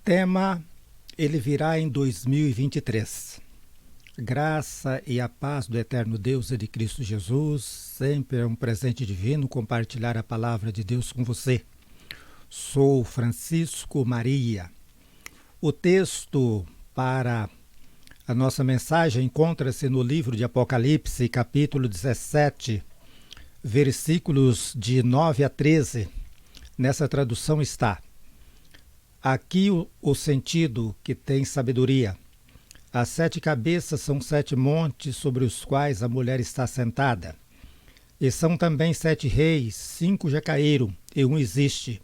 Tema: Ele virá em 2023. Graça e a paz do eterno Deus e de Cristo Jesus. Sempre é um presente divino compartilhar a palavra de Deus com você. Sou Francisco Maria. O texto para a nossa mensagem encontra-se no livro de Apocalipse, capítulo 17, versículos de 9 a 13. Nessa tradução está: aqui o sentido que tem sabedoria. As 7 cabeças são 7 montes sobre os quais a mulher está sentada. E são também 7 reis, 5 já caíram, e um existe.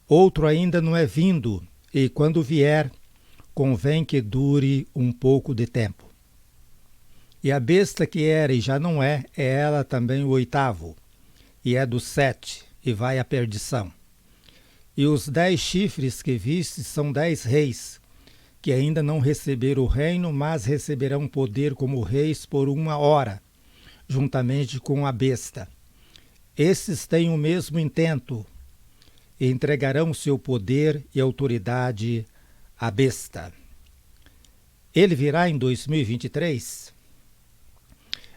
Outro ainda não é vindo, e quando vier, convém que dure um pouco de tempo. E a besta que era e já não é ela também o 8º, e é dos 7, e vai à perdição. E os 10 chifres que viste são 10 reis, que ainda não receberam o reino, mas receberão poder como reis por 1 hora, juntamente com a besta. Esses têm o mesmo intento, e entregarão seu poder e autoridade à besta. Ele virá em 2023?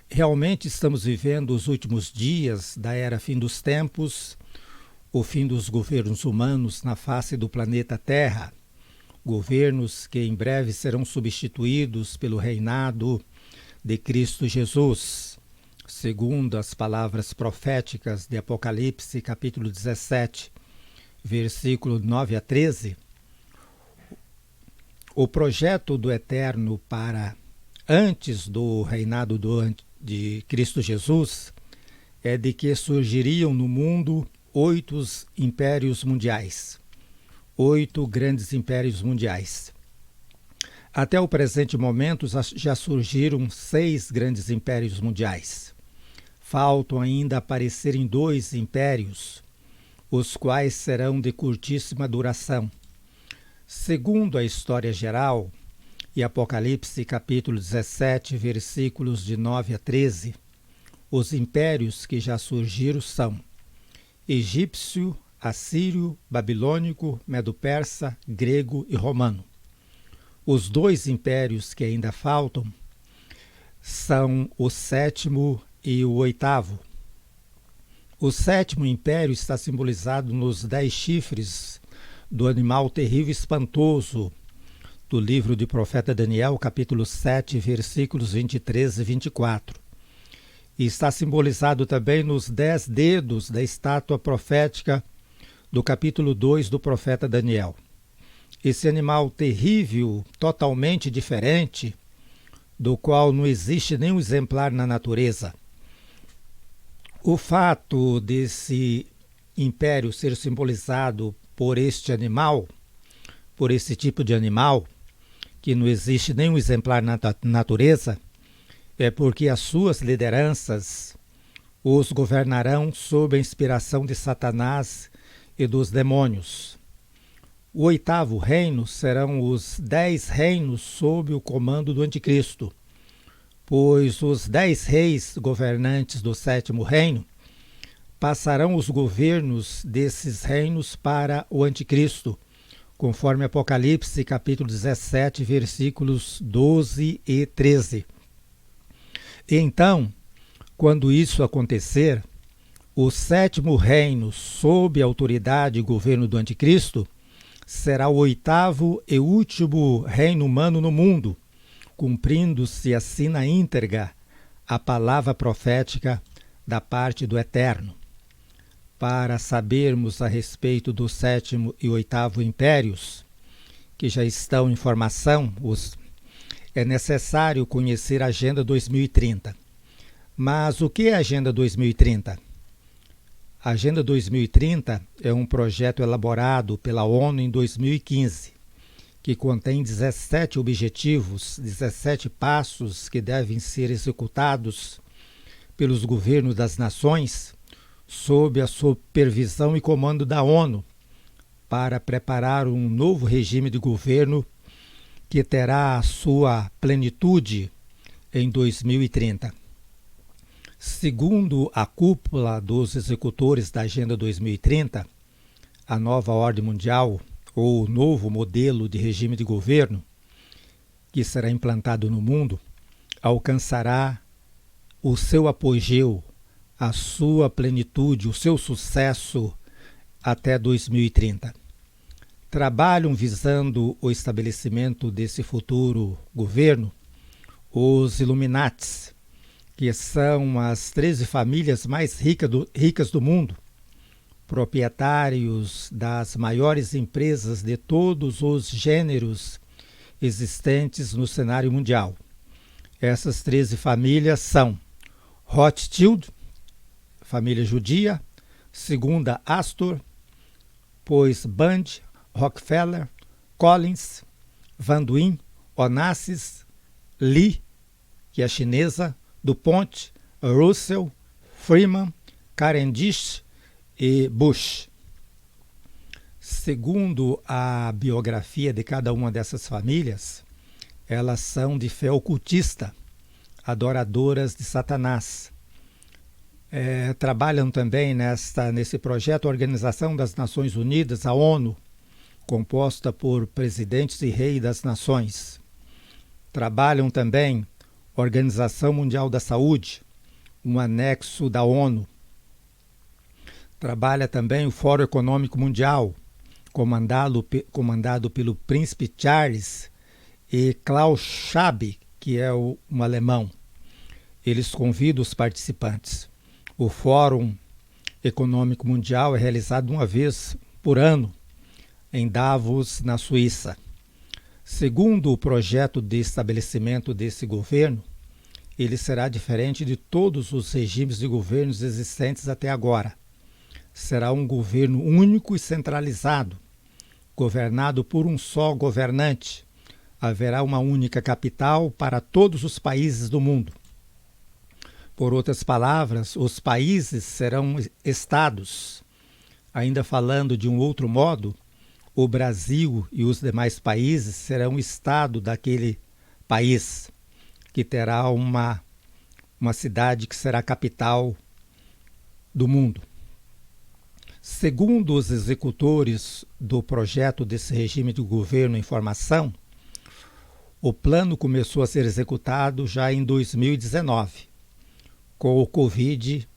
Realmente estamos vivendo os últimos dias da era fim dos tempos, o fim dos governos humanos na face do planeta Terra, governos que em breve serão substituídos pelo reinado de Cristo Jesus, segundo as palavras proféticas de Apocalipse, capítulo 17, versículo 9 a 13. O projeto do Eterno para antes do reinado de Cristo Jesus é de que surgiriam no mundo 8 impérios mundiais. 8 grandes impérios mundiais. Até o presente momento já surgiram 6 grandes impérios mundiais. Faltam ainda aparecerem 2 impérios, os quais serão de curtíssima duração. Segundo a história geral, e Apocalipse capítulo 17, versículos de 9 a 13, os impérios que já surgiram são egípcio, assírio, babilônico, medo-persa, grego e romano. Os 2 impérios que ainda faltam são o 7º e o 8º. O 7º império está simbolizado nos 10 chifres do animal terrível e espantoso do livro do profeta Daniel, capítulo 7, versículos 23 e 24. E está simbolizado também nos 10 dedos da estátua profética do capítulo 2 do profeta Daniel. Esse animal terrível, totalmente diferente, do qual não existe nenhum exemplar na natureza. O fato desse império ser simbolizado por este animal, por esse tipo de animal, que não existe nenhum exemplar na natureza, é porque as suas lideranças os governarão sob a inspiração de Satanás e dos demônios. O 8º reino serão os 10 reinos sob o comando do Anticristo, pois os 10 reis governantes do 7º reino passarão os governos desses reinos para o Anticristo, conforme Apocalipse capítulo 17, versículos 12 e 13. E então, quando isso acontecer, o 7º reino, sob a autoridade e governo do Anticristo, será o 8º e último reino humano no mundo, cumprindo-se assim na íntegra a palavra profética da parte do Eterno. Para sabermos a respeito do 7º e 8º impérios, que já estão em formação, é necessário conhecer a Agenda 2030. Mas o que é a Agenda 2030? A Agenda 2030 é um projeto elaborado pela ONU em 2015, que contém 17 objetivos, 17 passos que devem ser executados pelos governos das nações, sob a supervisão e comando da ONU, para preparar um novo regime de governo que terá a sua plenitude em 2030. Segundo a cúpula dos executores da Agenda 2030, a nova ordem mundial, ou novo modelo de regime de governo que será implantado no mundo, alcançará o seu apogeu, a sua plenitude, o seu sucesso até 2030. Trabalham visando o estabelecimento desse futuro governo os Illuminates, que são as 13 famílias mais ricas do mundo, proprietários das maiores empresas de todos os gêneros existentes no cenário mundial. Essas 13 famílias são Rothschild, família judia, segunda Astor, pois Bund, Rockefeller, Collins, Van Duyn, Onassis, Lee, que é chinesa, DuPont, Russell, Freeman, Cavendish e Bush. Segundo a biografia de cada uma dessas famílias, elas são de fé ocultista, adoradoras de Satanás. Trabalham também nesse projeto a Organização das Nações Unidas, a ONU, composta por presidentes e reis das nações. Trabalham também a Organização Mundial da Saúde, um anexo da ONU. Trabalha também o Fórum Econômico Mundial, comandado pelo príncipe Charles e Klaus Schwab, que é um alemão. Eles convidam os participantes. O Fórum Econômico Mundial é realizado uma vez por ano em Davos, na Suíça. Segundo o projeto de estabelecimento desse governo, ele será diferente de todos os regimes de governos existentes até agora. Será um governo único e centralizado, governado por um só governante. Haverá uma única capital para todos os países do mundo. Por outras palavras, os países serão estados. Ainda falando de um outro modo, o Brasil e os demais países serão estado daquele país, que terá uma cidade que será a capital do mundo. Segundo os executores do projeto desse regime de governo em formação, o plano começou a ser executado já em 2019, com o Covid,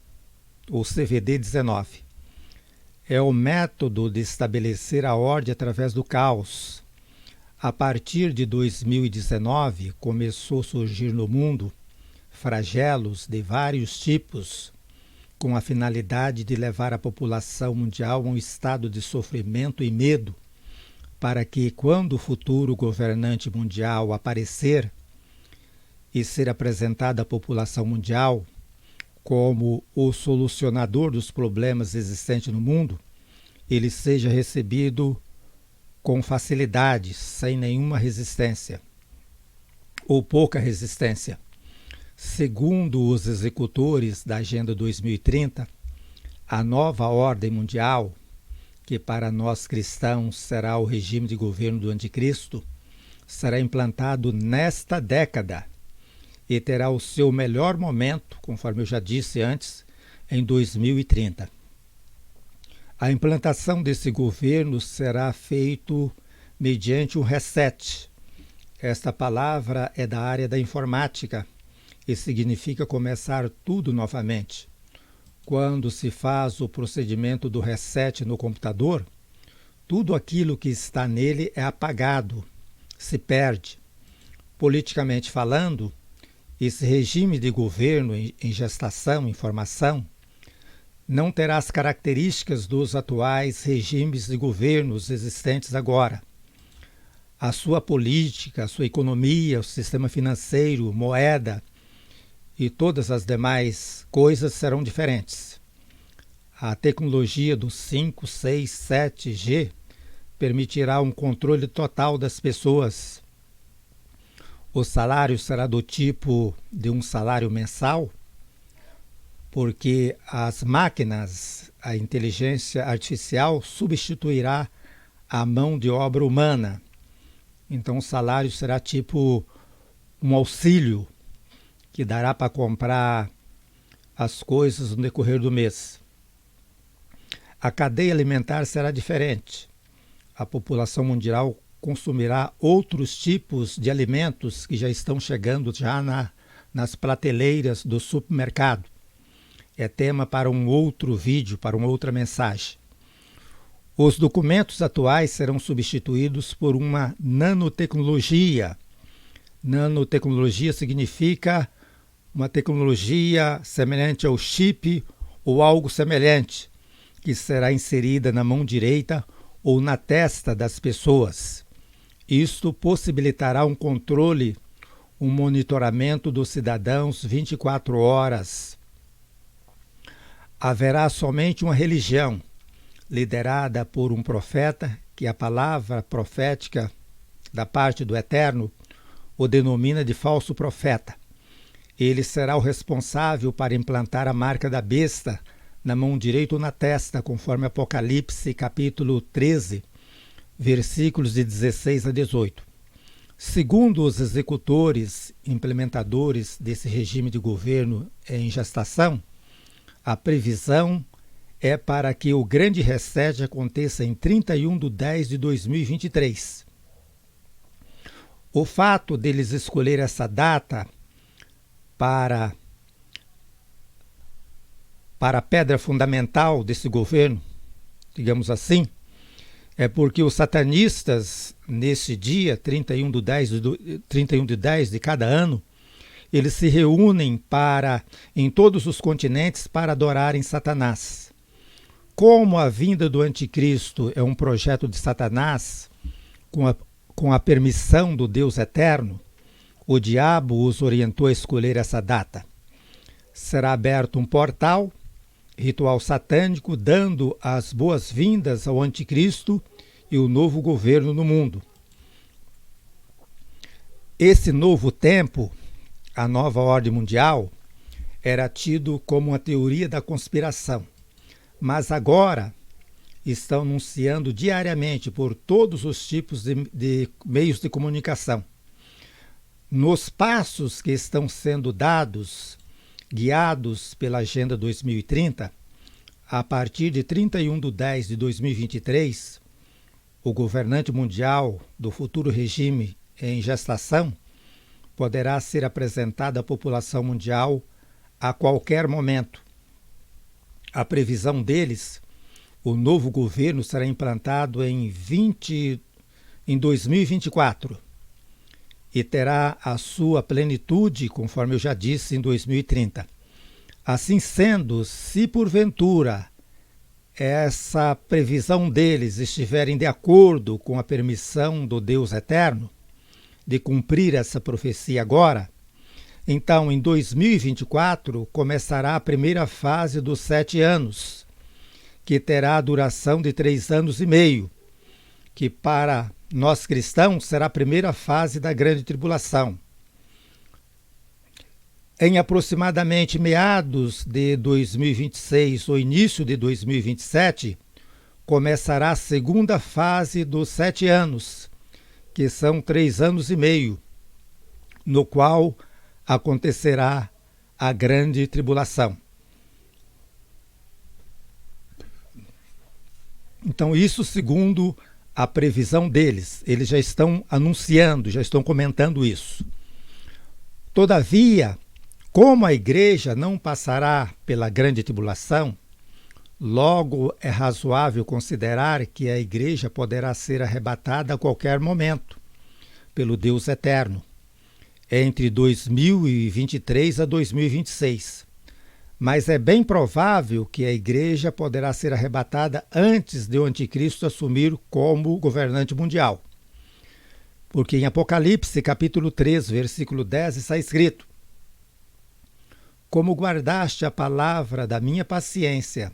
ou CVD-19. É o método de estabelecer a ordem através do caos. A partir de 2019, começou a surgir no mundo flagelos de vários tipos, com a finalidade de levar a população mundial a um estado de sofrimento e medo, para que, quando o futuro governante mundial aparecer e ser apresentado à população mundial como o solucionador dos problemas existentes no mundo, ele seja recebido com facilidade, sem nenhuma resistência, ou pouca resistência. Segundo os executores da Agenda 2030, a nova ordem mundial, que para nós cristãos será o regime de governo do Anticristo, será implantado nesta década e terá o seu melhor momento, conforme eu já disse antes, em 2030. A implantação desse governo será feito mediante um reset. Esta palavra é da área da informática e significa começar tudo novamente. Quando se faz o procedimento do reset no computador, tudo aquilo que está nele é apagado, se perde. Politicamente falando, esse regime de governo em gestação, em formação, não terá as características dos atuais regimes de governos existentes agora. A sua política, a sua economia, o sistema financeiro, moeda e todas as demais coisas serão diferentes. A tecnologia do 5, 6, 7G permitirá um controle total das pessoas. O salário será do tipo de um salário mensal, porque as máquinas, a inteligência artificial substituirá a mão de obra humana. Então o salário será tipo um auxílio que dará para comprar as coisas no decorrer do mês. A cadeia alimentar será diferente. a população mundial consumirá outros tipos de alimentos que já estão chegando nas prateleiras do supermercado. É tema para um outro vídeo, para uma outra mensagem. Os documentos atuais serão substituídos por uma nanotecnologia. Nanotecnologia significa uma tecnologia semelhante ao chip ou algo semelhante, que será inserida na mão direita ou na testa das pessoas. Isto possibilitará um controle, um monitoramento dos cidadãos 24 horas. Haverá somente uma religião, liderada por um profeta, que a palavra profética da parte do Eterno o denomina de falso profeta. Ele será o responsável para implantar a marca da besta na mão direita ou na testa, conforme Apocalipse capítulo 13, versículos de 16 a 18. Segundo os executores, implementadores desse regime de governo em gestação, a previsão é para que o grande reset aconteça em 31/10/2023. O fato deles escolher essa data para a pedra fundamental desse governo, digamos assim, é porque os satanistas, nesse dia, 31/10 de cada ano, eles se reúnem em todos os continentes para adorarem Satanás. Como a vinda do anticristo é um projeto de Satanás, com a permissão do Deus eterno, o diabo os orientou a escolher essa data. Será aberto um portal, ritual satânico, dando as boas-vindas ao anticristo e o novo governo no mundo. Esse novo tempo, a nova ordem mundial, era tido como uma teoria da conspiração, mas agora estão anunciando diariamente por todos os tipos de meios de comunicação. Nos passos que estão sendo dados, guiados pela Agenda 2030, a partir de 31/10/2023, o governante mundial do futuro regime em gestação poderá ser apresentado à população mundial a qualquer momento. A previsão deles, o novo governo será implantado em 2024 e terá a sua plenitude, conforme eu já disse, em 2030. Assim sendo, se porventura essa previsão deles estiverem de acordo com a permissão do Deus Eterno de cumprir essa profecia agora, então em 2024 começará a primeira fase dos 7 anos, que terá a duração de 3 anos e meio, que para nós cristãos será a primeira fase da grande tribulação. Em aproximadamente meados de 2026 ou início de 2027, começará a segunda fase dos 7 anos, que são 3 anos e meio, no qual acontecerá a grande tribulação. Então, isso segundo a previsão deles. Eles já estão anunciando, já estão comentando isso. Todavia, como a igreja não passará pela grande tribulação, logo é razoável considerar que a igreja poderá ser arrebatada a qualquer momento pelo Deus Eterno, entre 2023 a 2026. Mas é bem provável que a igreja poderá ser arrebatada antes de o anticristo assumir como governante mundial. Porque em Apocalipse, capítulo 3, versículo 10, está escrito: como guardaste a palavra da minha paciência,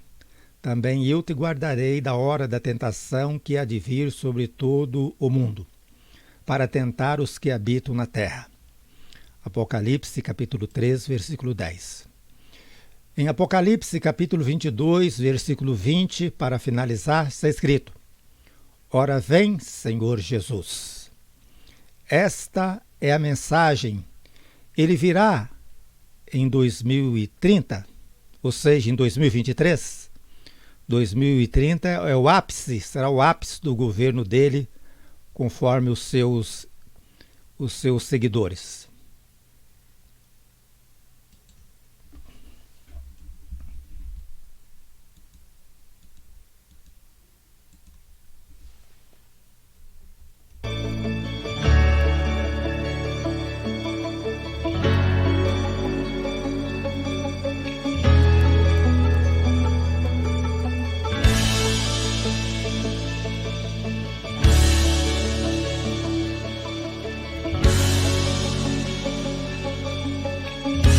também eu te guardarei da hora da tentação que há de vir sobre todo o mundo, para tentar os que habitam na terra. Apocalipse, capítulo 3, versículo 10. Em Apocalipse, capítulo 22, versículo 20, para finalizar, está escrito: ora vem, Senhor Jesus. Esta é a mensagem. Ele virá em 2030, ou seja, em 2023, 2030 é o ápice, será o ápice do governo dele, conforme os seus seguidores.